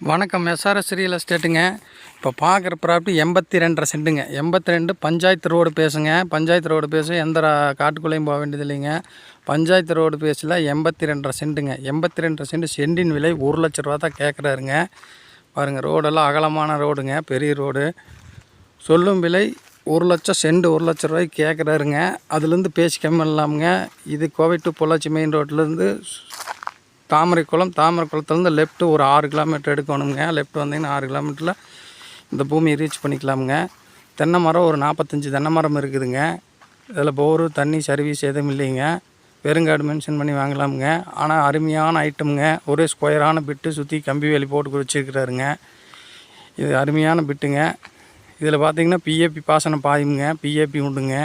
வணக்கம். SRS real எஸ்டேட்டுங்க. இப்போ பார்க்குற ப்ராப்பர்ட்டி 82.5 சென்ட்டுங்க. 82 பஞ்சாயத்து ரோடு பேசுங்க. பஞ்சாயத்து ரோடு பேச எந்த காட்டுக்குள்ளேயும் போக வேண்டியது இல்லைங்க. பஞ்சாயத்து ரோடு பேஸில் 82.5 சென்ட்டுங்க. 82 சென்ட் சென்டின் விலை 1 லட்ச ரூபா தான் கேட்குறாருங்க. பாருங்கள், ரோடெல்லாம் அகலமான ரோடுங்க, பெரிய ரோடு. சொல்லும் விலை 1 லட்சம், சென்ட் 1 லட்ச ரூபாய்க்கு கேட்குறாருங்க. அதுலேருந்து பேசிக்காமல் இல்லாமங்க. இது கோவை டு பொள்ளாச்சி மெயின் ரோட்லேருந்து தாமரைக்குளத்துலேருந்து லெஃப்ட்டு ஒரு 6 கிலோமீட்டர் எடுக்கணுங்க. லெஃப்ட் வந்தீங்கன்னா 6 கிலோமீட்டரில் இந்த பூமியை ரீச் பண்ணிக்கலாமுங்க. தென்னை மரம் ஒரு 45 தென்னை மரம் இருக்குதுங்க. இதில் போரு தண்ணி சர்வீஸ் எதுவும் இல்லைங்க. பெருங்காடு மென்ஷன் பண்ணி வாங்கலாமுங்க. ஆனால் அருமையான ஐட்டமுங்க. ஒரே ஸ்கொயரான பிட்டு சுற்றி கம்பி வேலி போட்டு வச்சுருக்கிறாருங்க. இது அருமையான பிட்டுங்க. இதில் பார்த்திங்கன்னா பிஏபி பாசனம் பாயுங்க, பிஏபி உண்டுங்க.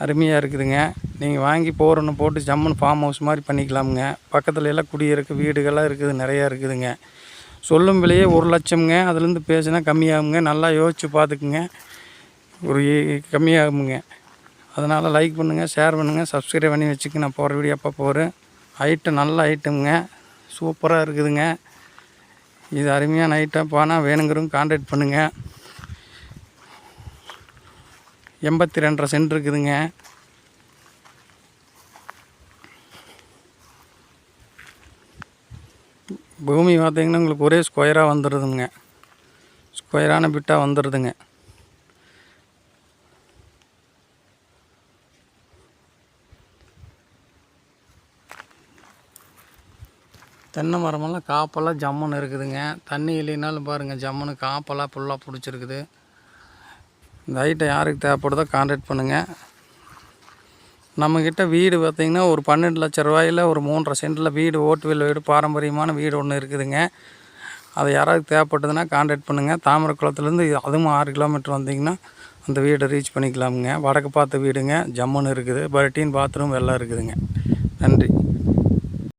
அருமையாக இருக்குதுங்க. நீங்கள் வாங்கி போகிறன்னு போட்டு ஜம்முன்னு ஃபார்ம் ஹவுஸ் மாதிரி பண்ணிக்கலாமுங்க. பக்கத்தில் எல்லாம் குடியிருக்க வீடுகள்லாம் இருக்குது, நிறையா இருக்குதுங்க. சொல்லும் விலையே 1 லட்சம்ங்க. அதுலேருந்து பேசுனா கம்மியாகுங்க. நல்லா யோசித்து பார்த்துக்குங்க, ஒரு கம்மியாகுங்க. அதனால் லைக் பண்ணுங்கள், ஷேர் பண்ணுங்கள், சப்ஸ்கிரைப் பண்ணி வச்சுக்க. நான் போகிற வீடியோ அப்போ போகிறேன். ஐட்டம் நல்ல ஐட்டமுங்க, சூப்பராக இருக்குதுங்க. இது அருமையான ஐட்டம். போனால் வேணுங்கிறவங்க கான்டாக்ட் பண்ணுங்கள். 82.5 சென்ட் இருக்குதுங்க. பூமி பார்த்திங்கன்னா உங்களுக்கு ஒரே ஸ்கொயராக வந்துடுதுங்க. ஸ்கொயரான பிட்டாக வந்துடுதுங்க. தென்னை மரமெல்லாம் காப்பெல்லாம் ஜம்முன்னு இருக்குதுங்க. தண்ணி இல்லைனாலும் பாருங்கள், ஜம்முன்னு காப்பெல்லாம் ஃபுல்லாக பிடிச்சிருக்குது. இந்த ஐட்டம் யாருக்கு தேவைப்படுதோ கான்டாக்ட் பண்ணுங்கள். நம்மக்கிட்ட வீடு பார்த்திங்கன்னா ஒரு 12 லட்ச ரூபாயில் ஒரு 3.5 சென்ட்டில் வீடு, ஓட்டுவீல் வீடு, பாரம்பரியமான வீடு ஒன்று இருக்குதுங்க. அது யாராவது தேவைப்பட்டதுன்னா கான்டாக்ட் பண்ணுங்கள். தாமரைக்குளத்துலேருந்து அதுவும் 6 கிலோமீட்டர் வந்தீங்கன்னா அந்த வீடை ரீச் பண்ணிக்கலாமுங்க. வடக்கு பார்த்த வீடுங்க, ஜம்முன்னு இருக்குது. பர்டீன் பாத்ரூம் எல்லாம் இருக்குதுங்க. நன்றி.